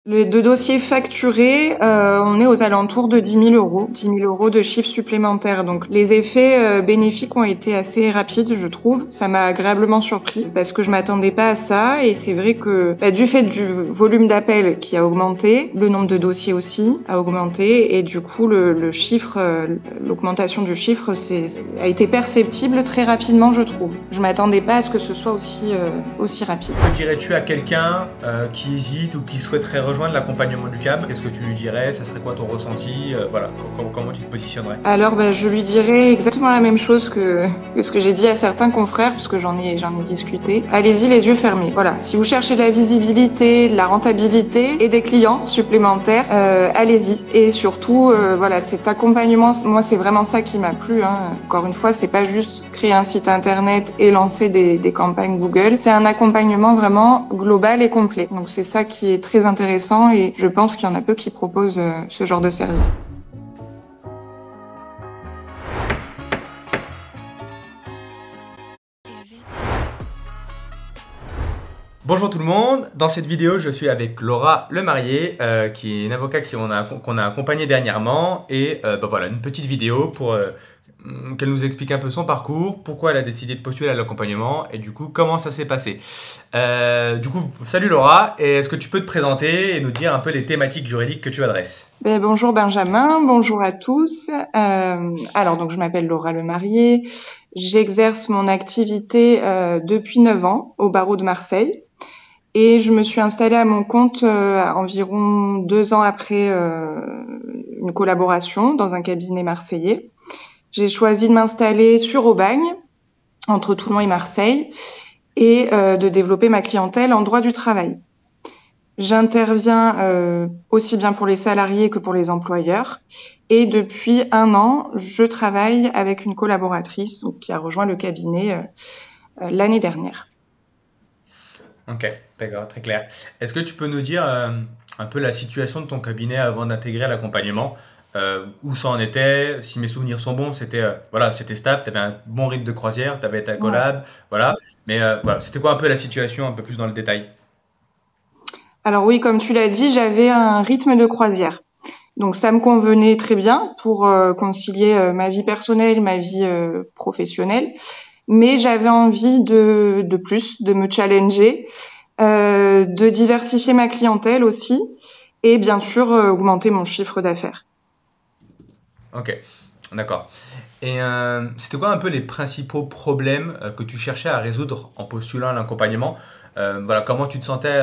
Les deux dossiers facturés, on est aux alentours de 10 000 euros, 10 000 euros de chiffre supplémentaire. Donc les effets bénéfiques ont été assez rapides, je trouve. Ça m'a agréablement surpris parce que je m'attendais pas à ça. Et c'est vrai que du fait du volume d'appels qui a augmenté, le nombre de dossiers aussi a augmenté. Et du coup, le chiffre, l'augmentation du chiffre a été perceptible très rapidement, je trouve. Je m'attendais pas à ce que ce soit aussi rapide. Que dirais-tu à quelqu'un qui hésite ou qui souhaiterait rejoindre l'accompagnement du CAB? Qu'est-ce que tu lui dirais? Ça serait quoi ton ressenti? Voilà, comment tu te positionnerais? Alors, je lui dirais exactement la même chose que ce que j'ai dit à certains confrères, parce que j'en ai discuté. Allez-y les yeux fermés. Voilà. Si vous cherchez de la visibilité, de la rentabilité et des clients supplémentaires, allez-y. Et surtout, voilà, cet accompagnement, moi, c'est vraiment ça qui m'a plu, hein. Encore une fois, c'est pas juste créer un site internet et lancer des campagnes Google. C'est un accompagnement vraiment global et complet. Donc, c'est ça qui est très intéressant et je pense qu'il y en a peu qui proposent ce genre de service. Bonjour tout le monde, dans cette vidéo je suis avec Laura Lemarié, qui est une avocate qu'on a accompagnée dernièrement et voilà, une petite vidéo pour qu'elle nous explique un peu son parcours, pourquoi elle a décidé de postuler à l'accompagnement et du coup comment ça s'est passé. Du coup, salut Laura, et est-ce que tu peux te présenter et nous dire un peu les thématiques juridiques que tu adresses? Bonjour Benjamin, bonjour à tous. Alors donc je m'appelle Laura Lemarié, j'exerce mon activité depuis 9 ans au barreau de Marseille. Et je me suis installée à mon compte environ 2 ans après une collaboration dans un cabinet marseillais. J'ai choisi de m'installer sur Aubagne, entre Toulon et Marseille, et de développer ma clientèle en droit du travail. J'interviens aussi bien pour les salariés que pour les employeurs. Et depuis 1 an, je travaille avec une collaboratrice qui a rejoint le cabinet l'année dernière. Ok, d'accord, très clair. Est-ce que tu peux nous dire un peu la situation de ton cabinet avant d'intégrer l'accompagnement? Où ça en était? Si mes souvenirs sont bons, c'était voilà, c'était stable, tu avais un bon rythme de croisière, tu avais ta Ouais. collab, voilà. Mais voilà, c'était quoi un peu la situation, un peu plus dans le détail? Alors oui, comme tu l'as dit, j'avais un rythme de croisière. Donc ça me convenait très bien pour concilier ma vie personnelle, ma vie professionnelle. Mais j'avais envie de plus, de me challenger, de diversifier ma clientèle aussi et bien sûr augmenter mon chiffre d'affaires. Ok, d'accord. Et c'était quoi un peu les principaux problèmes que tu cherchais à résoudre en postulant à l'accompagnement? Voilà, comment tu te sentais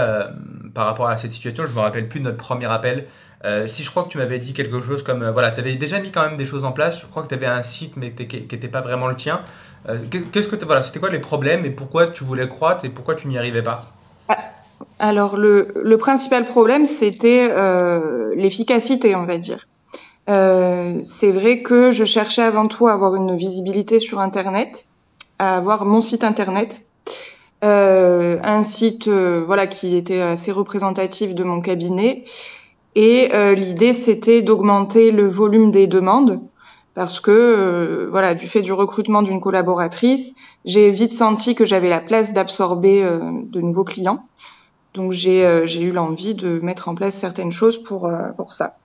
par rapport à cette situation? Je me rappelle plus de notre premier appel. Si je crois que tu m'avais dit quelque chose comme, voilà, tu avais déjà mis quand même des choses en place. Je crois que tu avais un site mais qui n'était pas vraiment le tien. Voilà, c'était quoi les problèmes et pourquoi tu voulais croître et pourquoi tu n'y arrivais pas? Alors le principal problème, c'était l'efficacité, on va dire. C'est vrai que je cherchais avant tout à avoir une visibilité sur Internet, à avoir mon site Internet, un site voilà qui était assez représentatif de mon cabinet. Et l'idée, c'était d'augmenter le volume des demandes parce que voilà, du fait du recrutement d'une collaboratrice, j'ai vite senti que j'avais la place d'absorber de nouveaux clients. Donc j'ai eu l'envie de mettre en place certaines choses pour ça.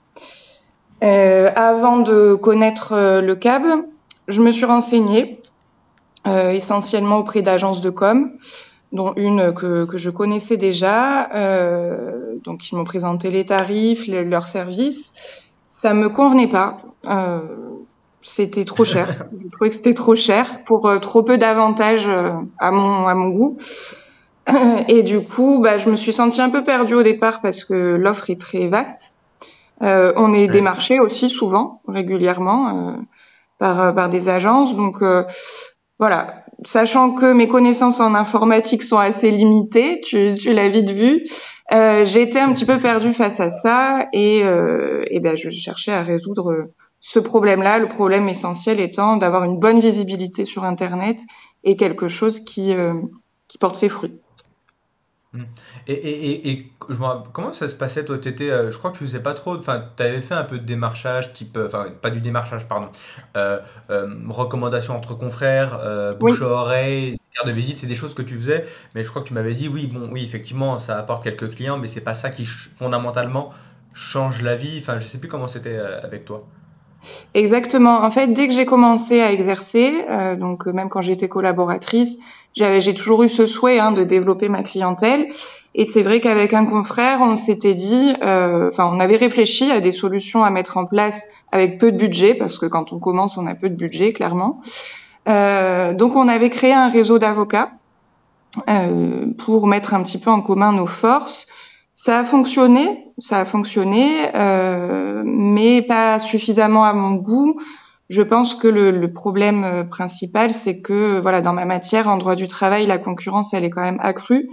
Avant de connaître le CAB, je me suis renseignée essentiellement auprès d'agences de com, dont une que je connaissais déjà. Donc ils m'ont présenté les tarifs, leurs services. Ça me convenait pas. C'était trop cher. Je trouvais que c'était trop cher pour trop peu d'avantages à mon goût. Et du coup, je me suis sentie un peu perdue au départ parce que l'offre est très vaste. On est Ouais. démarché aussi souvent, régulièrement, par des agences. Donc voilà, sachant que mes connaissances en informatique sont assez limitées, tu l'as vite vu, j'ai été un petit peu perdue face à ça et je cherchais à résoudre ce problème-là. Le problème essentiel étant d'avoir une bonne visibilité sur Internet et quelque chose qui porte ses fruits. Mm. Comment ça se passait toi? Je crois que tu faisais pas trop, enfin, tu avais fait un peu de démarchage, type, enfin, pas du démarchage, pardon, recommandations entre confrères, Oui. bouche à oreille, carte de visite, c'est des choses que tu faisais, mais je crois que tu m'avais dit, oui, bon, oui, effectivement, ça apporte quelques clients, mais c'est pas ça qui fondamentalement change la vie. Enfin, je sais plus comment c'était avec toi. Exactement. En fait, dès que j'ai commencé à exercer, donc même quand j'étais collaboratrice, j'ai toujours eu ce souhait de développer ma clientèle. Et c'est vrai qu'avec un confrère, on s'était dit, enfin, on avait réfléchi à des solutions à mettre en place avec peu de budget, parce que quand on commence, on a peu de budget, clairement. Donc, on avait créé un réseau d'avocats pour mettre un petit peu en commun nos forces. Ça a fonctionné, mais pas suffisamment à mon goût. Je pense que le problème principal, c'est que voilà, dans ma matière, en droit du travail, la concurrence, elle est quand même accrue.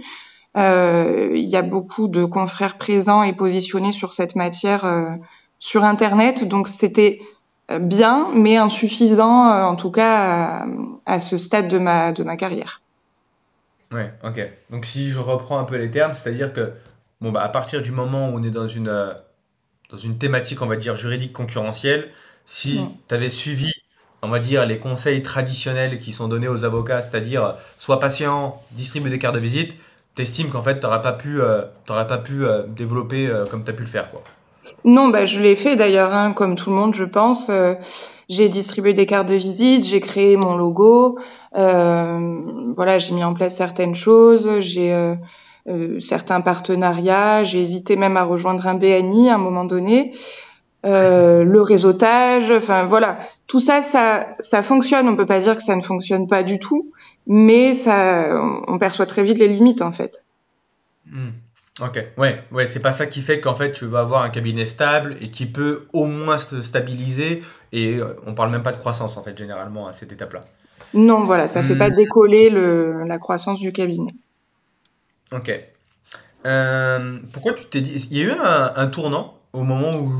Il y a beaucoup de confrères présents et positionnés sur cette matière sur Internet, donc c'était bien, mais insuffisant, en tout cas à ce stade de ma carrière. Ouais, ok. Donc si je reprends un peu les termes, c'est-à-dire que, bon, bah, à partir du moment où on est dans une thématique, on va dire, juridique concurrentielle, si Mm. tu avais suivi, on va dire, les conseils traditionnels qui sont donnés aux avocats, c'est-à-dire, sois patient, distribue des cartes de visite, t'estimes qu'en fait, t'aurais pas pu développer comme tu as pu le faire, quoi. Non, bah, je l'ai fait d'ailleurs, comme tout le monde, je pense. J'ai distribué des cartes de visite, j'ai créé mon logo, voilà, j'ai mis en place certaines choses, j'ai certains partenariats, j'ai hésité même à rejoindre un BNI à un moment donné. Le réseautage, enfin voilà, tout ça, ça fonctionne. On peut pas dire que ça ne fonctionne pas du tout, mais on perçoit très vite les limites en fait. Hmm. Ok, ouais, ouais, c'est pas ça qui fait qu'en fait tu vas avoir un cabinet stable et qui peut au moins se stabiliser et on parle même pas de croissance en fait généralement à cette étape-là. Non, voilà, ça fait pas Hmm. décoller la croissance du cabinet. Ok. Pourquoi tu t'es dit... Il y a eu un tournant au moment où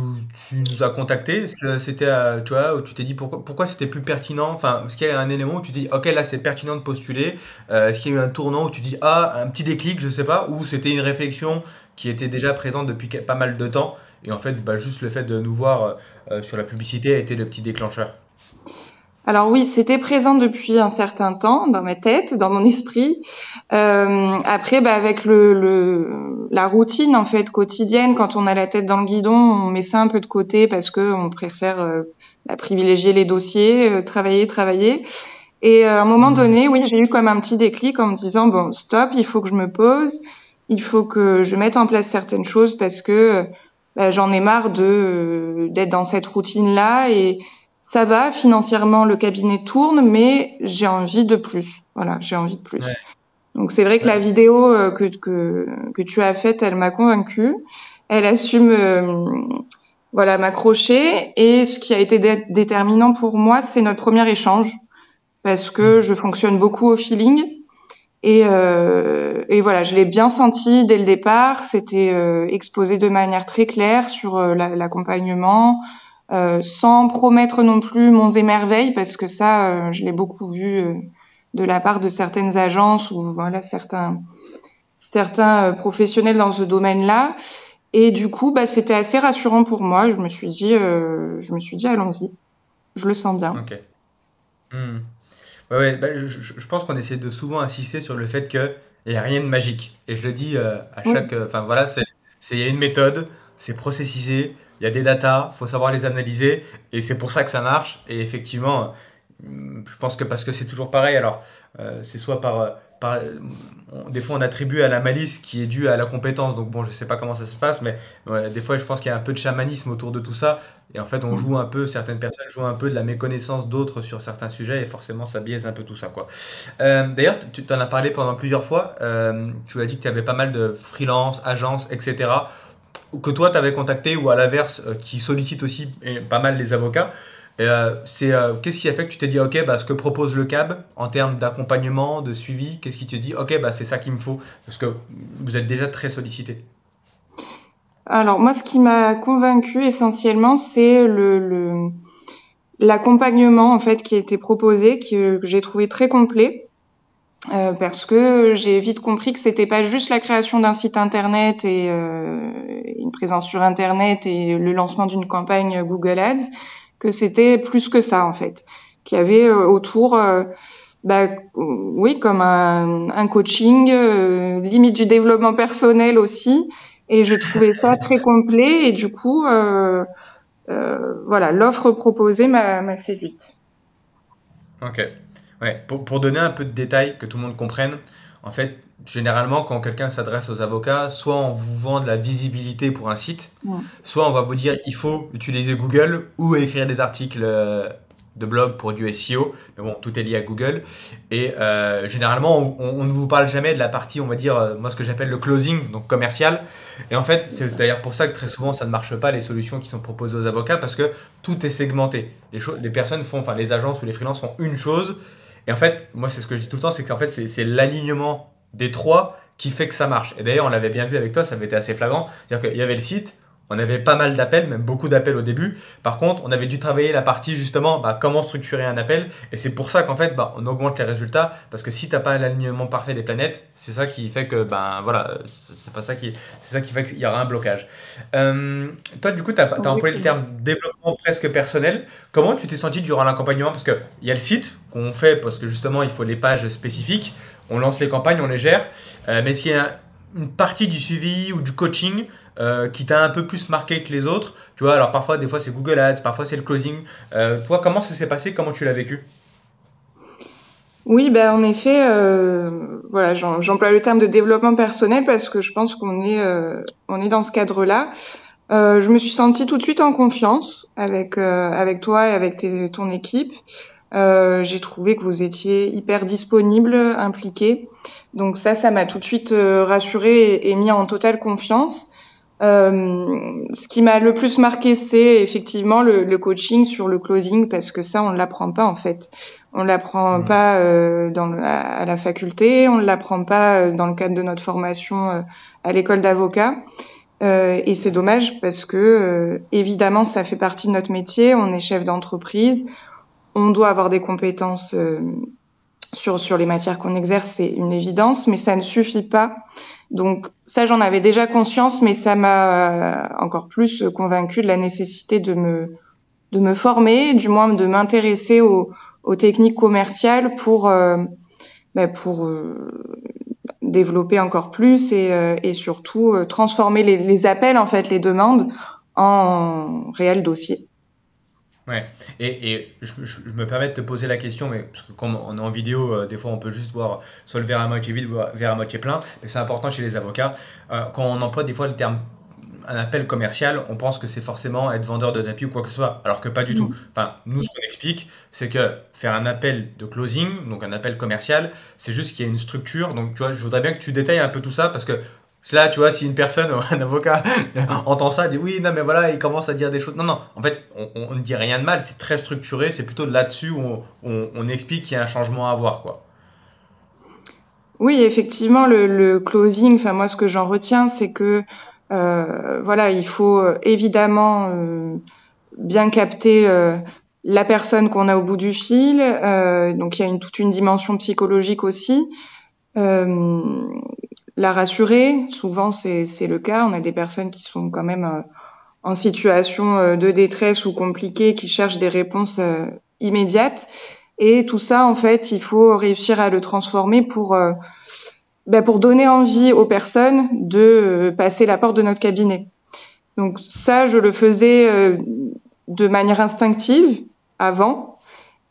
tu nous as contactés. Est-ce que c'était, tu vois, où tu t'es dit pourquoi c'était plus pertinent? Enfin, est-ce qu'il y a un élément où tu dis, ok, là c'est pertinent de postuler. Est-ce qu'il y a eu un tournant où tu dis, ah, un petit déclic, je sais pas, ou c'était une réflexion qui était déjà présente depuis pas mal de temps et en fait, bah, juste le fait de nous voir sur la publicité a été le petit déclencheur. Alors oui, c'était présent depuis un certain temps dans ma tête, dans mon esprit. Après, bah, avec la routine en fait quotidienne, quand on a la tête dans le guidon, on met ça un peu de côté parce que on préfère privilégier les dossiers, travailler. Et à un moment Hmm. donné, oui, j'ai eu comme un petit déclic en me disant bon, stop, il faut que je me pose, il faut que je mette en place certaines choses parce que bah, j'en ai marre d'être dans cette routine-là et ça va, financièrement, le cabinet tourne, mais j'ai envie de plus. Voilà, j'ai envie de plus. Ouais, Donc c'est vrai que la ouais. vidéo que tu as faite, elle m'a convaincue. Elle a su voilà, m'accrocher. Et ce qui a été déterminant pour moi, c'est notre premier échange, parce que Hmm. je fonctionne beaucoup au feeling. Et voilà, je l'ai bien senti dès le départ. C'était exposé de manière très claire sur l'accompagnement, sans promettre non plus monts et merveilles, parce que ça, je l'ai beaucoup vu de la part de certaines agences ou voilà certains professionnels dans ce domaine-là. Et du coup, bah, c'était assez rassurant pour moi. Je me suis dit, allons-y, je le sens bien. Ok. Hmm. Ouais, ouais, bah, je pense qu'on essaie de souvent insister sur le fait qu'il n'y a rien de magique. Et je le dis à Oui. chaque. Enfin voilà, il y a une méthode, c'est processisé, il y a des datas, il faut savoir les analyser, et c'est pour ça que ça marche. Et effectivement, je pense que parce que c'est toujours pareil, alors c'est soit des fois on attribue à la malice qui est due à la compétence, donc bon, je sais pas comment ça se passe, mais ouais, des fois je pense qu'il y a un peu de chamanisme autour de tout ça, et en fait on joue un peu, certaines personnes jouent un peu de la méconnaissance d'autres sur certains sujets, et forcément ça biaise un peu tout ça, quoi. D'ailleurs, tu t'en as parlé pendant plusieurs fois, tu as dit que tu avais pas mal de freelance, agences, etc., que toi tu avais contacté, ou à l'inverse, qui sollicitent aussi pas mal les avocats. Qu'est-ce qui a fait que tu t'es dit, ok, bah, ce que propose le CAB en termes d'accompagnement, de suivi, qu'est-ce qui te dit, ok, bah, c'est ça qu'il me faut, parce que vous êtes déjà très sollicité. Alors moi, ce qui m'a convaincue essentiellement, c'est l'accompagnement en fait qui a été proposé, que j'ai trouvé très complet. parce que j'ai vite compris que c'était pas juste la création d'un site internet et une présence sur internet et le lancement d'une campagne Google Ads, que c'était plus que ça en fait, qu'il y avait autour oui, comme un coaching, limite du développement personnel aussi, et je trouvais ça très complet et du coup voilà, l'offre proposée m'a séduite. Ok. Ouais. Pour donner un peu de détails, que tout le monde comprenne, en fait, généralement, quand quelqu'un s'adresse aux avocats, soit on vous vend de la visibilité pour un site, Mm. soit on va vous dire il faut utiliser Google ou écrire des articles de blog pour du SEO. Mais bon, tout est lié à Google. Et généralement, on ne vous parle jamais de la partie, on va dire, moi ce que j'appelle le closing, donc commercial. Et en fait, c'est d'ailleurs pour ça que très souvent ça ne marche pas les solutions qui sont proposées aux avocats parce que tout est segmenté. Les personnes font, enfin les agences ou les freelances font une chose. Et en fait, moi c'est ce que je dis tout le temps, c'est qu'en fait c'est l'alignement des trois qui fait que ça marche. Et d'ailleurs, on l'avait bien vu avec toi, ça avait été assez flagrant. C'est-à-dire qu'il y avait le site, on avait pas mal d'appels, même beaucoup d'appels au début. Par contre, on avait dû travailler la partie justement comment structurer un appel. Et c'est pour ça qu'en fait, on augmente les résultats. Parce que si tu n'as pas l'alignement parfait des planètes, c'est ça qui fait que, voilà, c'est ça qui fait qu'il y aura un blocage. Toi, du coup, tu as employé le Exactement. terme développement presque personnel. Comment tu t'es senti durant l'accompagnement? Parce qu'il y a le site qu'on fait parce que justement, il faut les pages spécifiques. On lance les campagnes, on les gère. Mais est-ce qu'il y a une partie du suivi ou du coaching qui t'a un peu plus marqué que les autres? Tu vois, alors parfois, des fois c'est Google Ads, parfois c'est le closing. Toi, comment ça s'est passé? Comment tu l'as vécu? Oui, en effet, voilà, j'emploie le terme de développement personnel parce que je pense on est dans ce cadre-là. Je me suis sentie tout de suite en confiance avec toi et avec ton équipe. J'ai trouvé que vous étiez hyper disponible, impliqué. Donc ça m'a tout de suite rassurée et mis en totale confiance. Ce qui m'a le plus marqué, c'est effectivement le coaching sur le closing, parce que ça, on ne l'apprend pas en fait. On l'apprend Hmm. pas à la faculté, on ne l'apprend pas dans le cadre de notre formation à l'école d'avocat. Et c'est dommage parce que évidemment, ça fait partie de notre métier. On est chef d'entreprise, on doit avoir des compétences sur les matières qu'on exerce, c'est une évidence, mais ça ne suffit pas. Donc ça, j'en avais déjà conscience, mais ça m'a encore plus convaincue de la nécessité de me former, du moins de m'intéresser aux techniques commerciales pour développer encore plus et surtout transformer les appels, en fait, les demandes en réels dossiers. Ouais, et je me permets de te poser la question, mais parce que comme on est en vidéo, des fois on peut juste voir soit le verre à moitié vide ou le verre à moitié plein, mais c'est important chez les avocats. Quand on emploie des fois le terme un appel commercial, on pense que c'est forcément être vendeur de tapis ou quoi que ce soit, alors que pas du tout. Mm. Enfin, nous, ce qu'on explique, c'est que faire un appel de closing, donc un appel commercial, c'est juste qu'il y a une structure. Donc, tu vois, je voudrais bien que tu détailles un peu tout ça, parce que là, tu vois, si une personne, un avocat, entend ça, dit oui, non, mais voilà, il commence à dire des choses. Non, non, en fait, on ne dit rien de mal, c'est très structuré, c'est plutôt là-dessus où on explique qu'il y a un changement à avoir, quoi. Oui, effectivement, le closing, enfin moi ce que j'en retiens, c'est que voilà, il faut évidemment bien capter la personne qu'on a au bout du fil. Donc il y a toute une dimension psychologique aussi. Euh, la rassurer, souvent c'est le cas. On a des personnes qui sont quand même en situation de détresse ou compliquée, qui cherchent des réponses immédiates. Et tout ça, en fait, il faut réussir à le transformer pour donner envie aux personnes de passer la porte de notre cabinet. Donc ça, je le faisais de manière instinctive avant.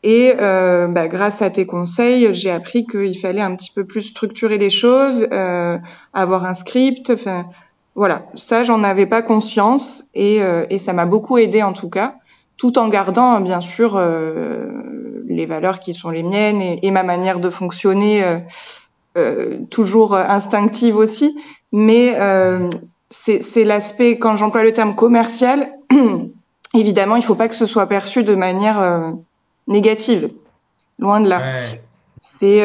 Et grâce à tes conseils, j'ai appris qu'il fallait un petit peu plus structurer les choses, avoir un script. Enfin, voilà, ça, j'en avais pas conscience et ça m'a beaucoup aidé en tout cas, tout en gardant bien sûr les valeurs qui sont les miennes et ma manière de fonctionner toujours instinctive aussi. Mais c'est l'aspect, quand j'emploie le terme commercial, évidemment, il faut pas que ce soit perçu de manière négative. Loin de là. Ouais. C'est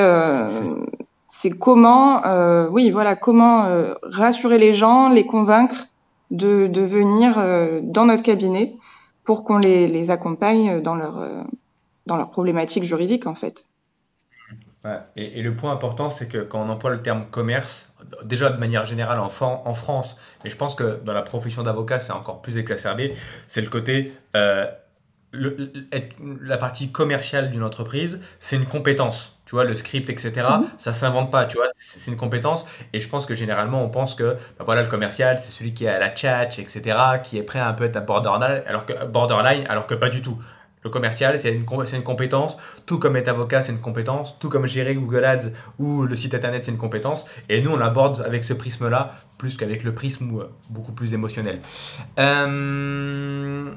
c'est comment, oui, voilà, comment rassurer les gens, les convaincre de venir dans notre cabinet pour qu'on les accompagne dans leur problématique juridique, en fait. Ouais. Et le point important, c'est que quand on emploie le terme commerce, déjà de manière générale en France, mais je pense que dans la profession d'avocat, c'est encore plus exacerbé, c'est le côté la partie commerciale d'une entreprise, c'est une compétence. Tu vois, le script, etc., Mhm. ça s'invente pas, tu vois, c'est une compétence. Et je pense que généralement, on pense que bah voilà, le commercial, c'est celui qui est à la tchatch, etc., qui est prêt à un peu être à borderline, alors que pas du tout. Le commercial, c'est une compétence, tout comme être avocat, c'est une compétence, tout comme gérer Google Ads ou le site internet, c'est une compétence. Et nous, on l'aborde avec ce prisme-là, plus qu'avec le prisme beaucoup plus émotionnel. Euh,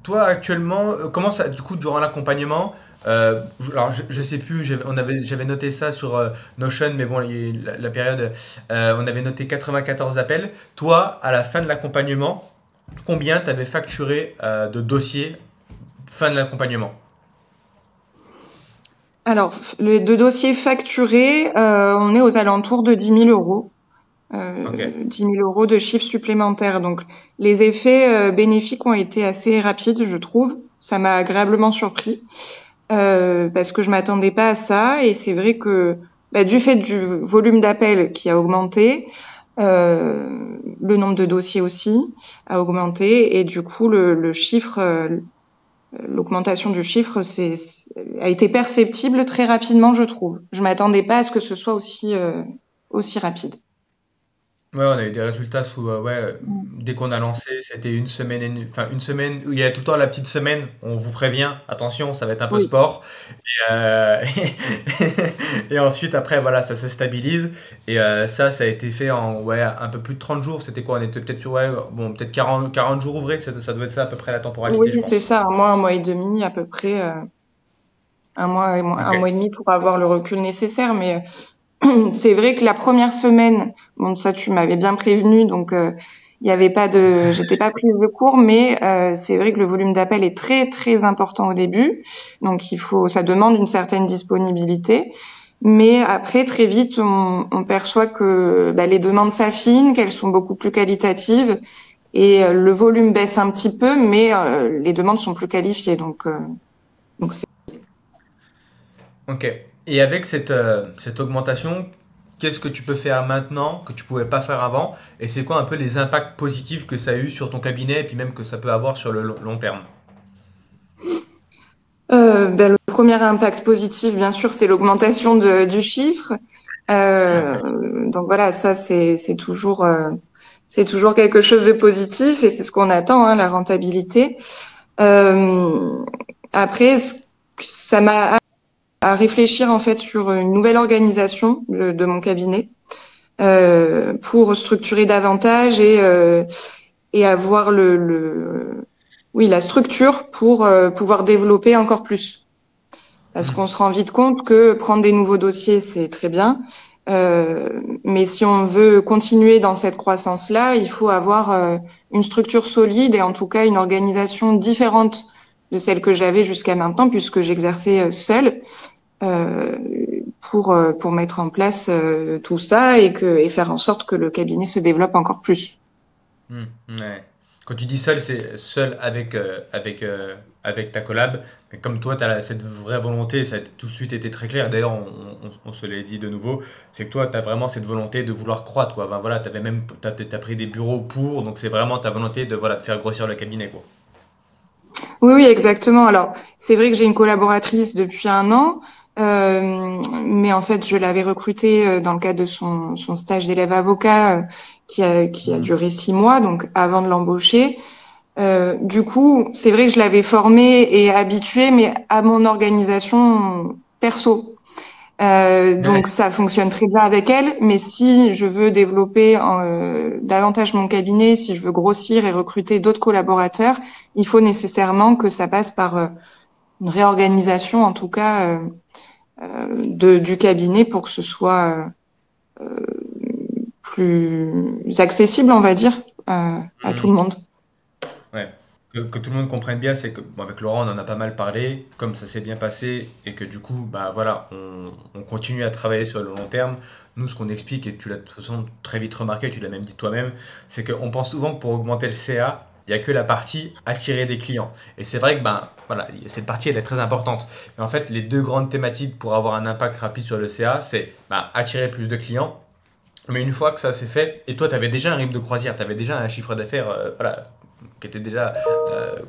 Toi, actuellement, comment ça, du coup, durant l'accompagnement, alors je sais plus, j'avais noté ça sur Notion, mais bon, la période, on avait noté 94 appels. Toi, à la fin de l'accompagnement, combien tu avais facturé de dossiers fin de l'accompagnement? Alors, les deux dossiers facturés, on est aux alentours de 10 000 euros. Ok. 10 000 euros de chiffre supplémentaire. Donc, les effets bénéfiques ont été assez rapides, je trouve. Ça m'a agréablement surpris parce que je m'attendais pas à ça. Et c'est vrai que bah, du fait du volume d'appels qui a augmenté, le nombre de dossiers aussi a augmenté. Et du coup, le chiffre, l'augmentation du chiffre a été perceptible très rapidement, je trouve. Je m'attendais pas à ce que ce soit aussi rapide. Ouais, on a eu des résultats sous, ouais, dès qu'on a lancé, c'était une semaine, enfin une semaine où il y a tout le temps la petite semaine, on vous prévient, attention, ça va être un peu Oui. sport. Euh, et ensuite, après, voilà, ça se stabilise. Et ça a été fait en ouais, un peu plus de 30 jours. C'était quoi? On était peut-être sur ouais, bon, peut-être 40 jours ouvrés. Ça doit être ça à peu près la Oui, temporalité, je c'est pense. ça, un mois et demi à peu près, un mois et Ok. demi pour avoir le recul nécessaire. Mais c'est vrai que la première semaine, bon ça tu m'avais bien prévenu, donc il y avait pas de, j'étais pas prise de cours, mais c'est vrai que le volume d'appel est très très important au début, donc ça demande une certaine disponibilité. Mais après, très vite, on perçoit que bah, les demandes s'affinent, qu'elles sont beaucoup plus qualitatives et le volume baisse un petit peu, mais les demandes sont plus qualifiées. Donc c'est Ok. Et avec cette augmentation, qu'est-ce que tu peux faire maintenant que tu pouvais pas faire avant? Et c'est quoi un peu les impacts positifs que ça a eu sur ton cabinet et puis même que ça peut avoir sur le long terme? ben, le premier impact positif, bien sûr, c'est l'augmentation du chiffre. Donc voilà, ça c'est toujours quelque chose de positif et c'est ce qu'on attend, hein, la rentabilité. Euh, après, ça m'a à réfléchir en fait sur une nouvelle organisation de mon cabinet pour structurer davantage et avoir oui, la structure pour pouvoir développer encore plus. Parce qu'on se rend vite compte que prendre des nouveaux dossiers, c'est très bien. Mais si on veut continuer dans cette croissance-là, il faut avoir une structure solide et en tout cas une organisation différente de celle que j'avais jusqu'à maintenant, puisque j'exerçais seule euh, pour mettre en place tout ça et faire en sorte que le cabinet se développe encore plus. Hmm, ouais. Quand tu dis seul, c'est seul avec ta collab. Mais comme toi, tu as cette vraie volonté, ça a tout de suite été très clair. D'ailleurs, on se l'est dit de nouveau, c'est que toi, tu as vraiment cette volonté de vouloir croître, quoi. Enfin, voilà, t'as pris des bureaux pour, donc c'est vraiment ta volonté de, voilà, de faire grossir le cabinet, quoi. Oui, oui, exactement. Alors, c'est vrai que j'ai une collaboratrice depuis un an, mais en fait, je l'avais recrutée dans le cadre de son stage d'élève avocat qui a Hmm. duré 6 mois, donc avant de l'embaucher. Du coup, c'est vrai que je l'avais formée et habituée, mais à mon organisation perso. Ouais. Donc ça fonctionne très bien avec elle, mais si je veux développer davantage mon cabinet, si je veux grossir et recruter d'autres collaborateurs, il faut nécessairement que ça passe par une réorganisation, en tout cas, du cabinet pour que ce soit plus accessible, on va dire, à tout Hmm. le monde. Ouais. Que tout le monde comprenne bien, c'est que bon, avec Laurent, on en a pas mal parlé, comme ça s'est bien passé, et que du coup, bah voilà, on continue à travailler sur le long terme. Nous, ce qu'on explique, et tu l'as de toute façon très vite remarqué, tu l'as même dit toi-même, c'est qu'on pense souvent que pour augmenter le CA, il n'y a que la partie attirer des clients. Et c'est vrai que ben, voilà, cette partie, elle est très importante. Mais en fait, les deux grandes thématiques pour avoir un impact rapide sur le CA, c'est ben, attirer plus de clients. Mais une fois que ça s'est fait, et toi, tu avais déjà un rythme de croisière, tu avais déjà un chiffre d'affaires voilà, qui était déjà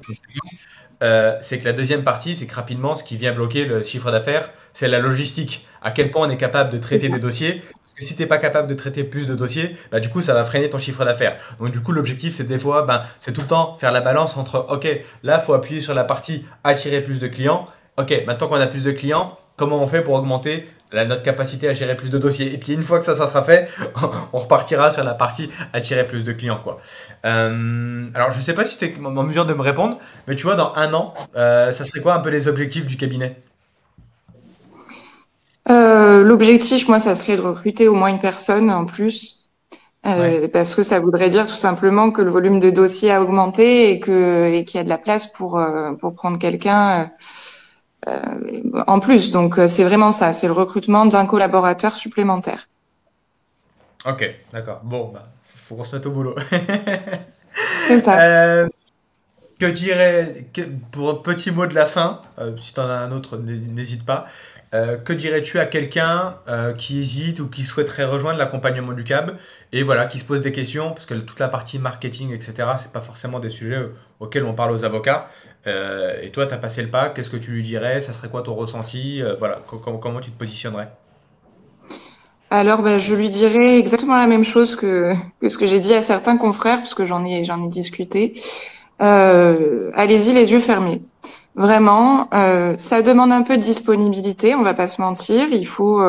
conséquent. C'est que la deuxième partie, c'est que rapidement, ce qui vient bloquer le chiffre d'affaires, c'est la logistique. À quel point on est capable de traiter des dossiers. Parce que si tu n'es pas capable de traiter plus de dossiers, bah, du coup, ça va freiner ton chiffre d'affaires. Donc, du coup, l'objectif, c'est des fois, ben, c'est tout le temps faire la balance entre, OK, là, il faut appuyer sur la partie attirer plus de clients. OK, maintenant qu'on a plus de clients, comment on fait pour augmenter notre capacité à gérer plus de dossiers? Et puis, une fois que ça sera fait, on repartira sur la partie attirer plus de clients, quoi. Alors, je sais pas si tu es en mesure de me répondre, mais tu vois, dans un an, ça serait quoi un peu les objectifs du cabinet? L'objectif, moi, ça serait de recruter au moins une personne en plus, Ouais. parce que ça voudrait dire tout simplement que le volume de dossiers a augmenté et qu'il y a de la place pour prendre quelqu'un en plus. Donc, c'est vraiment ça, c'est le recrutement d'un collaborateur supplémentaire. Ok, d'accord. Bon, bah, faut qu'on se mette au boulot. C'est ça. Euh, que dirais, pour un petit mot de la fin, si tu en as un autre, n'hésite pas. Que dirais-tu à quelqu'un qui hésite ou qui souhaiterait rejoindre l'accompagnement du CAB et voilà, qui se pose des questions, parce que toute la partie marketing, etc., c'est pas forcément des sujets auxquels on parle aux avocats. Et toi, tu as passé le pas, qu'est-ce que tu lui dirais? Ça serait quoi ton ressenti? Voilà, comment tu te positionnerais? Alors, ben, je lui dirais exactement la même chose que ce que j'ai dit à certains confrères, parce que j'en ai discuté. Allez-y les yeux fermés. Vraiment, ça demande un peu de disponibilité, on va pas se mentir. Il faut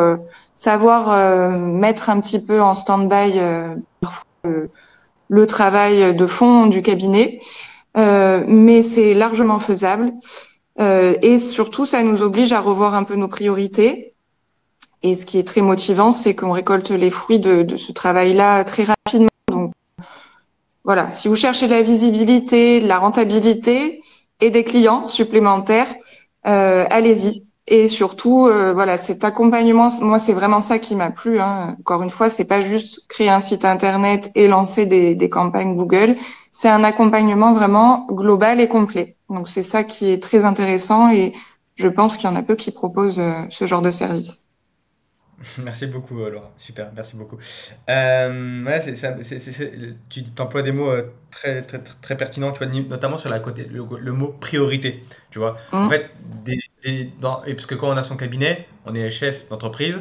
savoir mettre un petit peu en stand-by le travail de fond du cabinet, mais c'est largement faisable. Et surtout, ça nous oblige à revoir un peu nos priorités. Et ce qui est très motivant, c'est qu'on récolte les fruits de ce travail-là très rapidement. Donc voilà, si vous cherchez de la visibilité, de la rentabilité et des clients supplémentaires, allez-y. Et surtout, voilà, cet accompagnement, moi, c'est vraiment ça qui m'a plu, hein. Encore une fois, c'est pas juste créer un site internet et lancer des campagnes Google. C'est un accompagnement vraiment global et complet. Donc, c'est ça qui est très intéressant et je pense qu'il y en a peu qui proposent ce genre de service. Merci beaucoup, Laura. Super, merci beaucoup. Ouais, tu emploies des mots très, très, très, très pertinents, tu vois, notamment sur le mot priorité. Tu vois, en Mmh. fait, et parce que quand on a son cabinet, on est chef d'entreprise,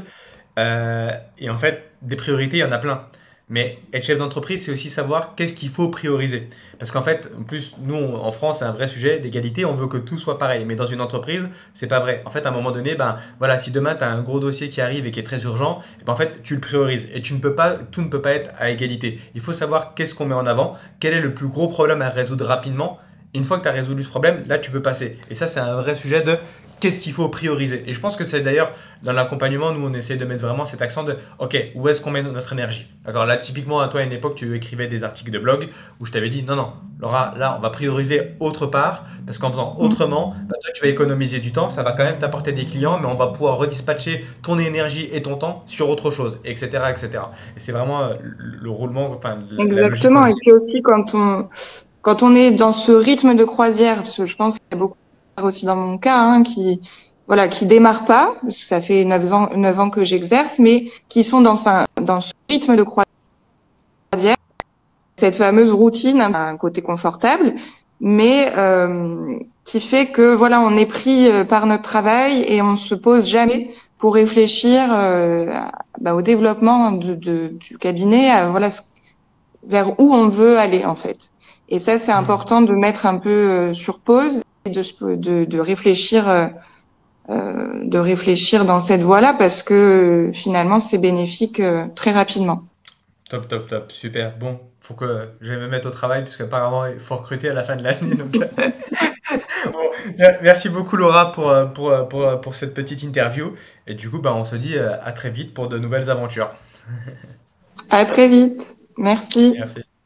et en fait, des priorités, il y en a plein. Mais être chef d'entreprise, c'est aussi savoir qu'est-ce qu'il faut prioriser. Parce qu'en fait, en plus, nous, en France, c'est un vrai sujet, l'égalité, on veut que tout soit pareil. Mais dans une entreprise, c'est pas vrai. En fait, à un moment donné, ben, voilà, si demain, tu as un gros dossier qui arrive et qui est très urgent, eh ben, en fait, tu le priorises. Et tout ne peut pas être à égalité. Il faut savoir qu'est-ce qu'on met en avant, quel est le plus gros problème à résoudre rapidement. Une fois que tu as résolu ce problème, là, tu peux passer. Et ça, c'est un vrai sujet de qu'est-ce qu'il faut prioriser. Et je pense que c'est d'ailleurs dans l'accompagnement, nous, on essaie de mettre vraiment cet accent de OK, où est-ce qu'on met notre énergie? D'accord, là, typiquement, à toi, à une époque, tu écrivais des articles de blog où je t'avais dit non, non, Laura, là, on va prioriser autre part parce qu'en faisant Mmh. autrement, bah, toi, tu vas économiser du temps, ça va quand même t'apporter des clients, mais on va pouvoir redispatcher ton énergie et ton temps sur autre chose, etc. etc. Et cetera. Et c'est vraiment le roulement, enfin, la logique qu'on Exactement. Et essaie. puis aussi, quand on est dans ce rythme de croisière, parce que je pense qu'il y a beaucoup aussi dans mon cas, hein, voilà, qui démarrent pas, parce que ça fait 9 ans que j'exerce, mais qui sont dans ce rythme de croisière, cette fameuse routine, hein, un côté confortable, mais qui fait que voilà, on est pris par notre travail et on se pose jamais pour réfléchir au développement du cabinet, voilà, vers où on veut aller en fait. Et ça, c'est Hmm. important de mettre un peu sur pause et de réfléchir dans cette voie-là parce que finalement, c'est bénéfique très rapidement. Top, top, top, super. Bon, faut que je vais me mettre au travail parce qu'apparemment il faut recruter à la fin de l'année. Donc, bon, merci beaucoup Laura pour cette petite interview. Et du coup, bah, on se dit à très vite pour de nouvelles aventures. À très vite. Merci. Merci.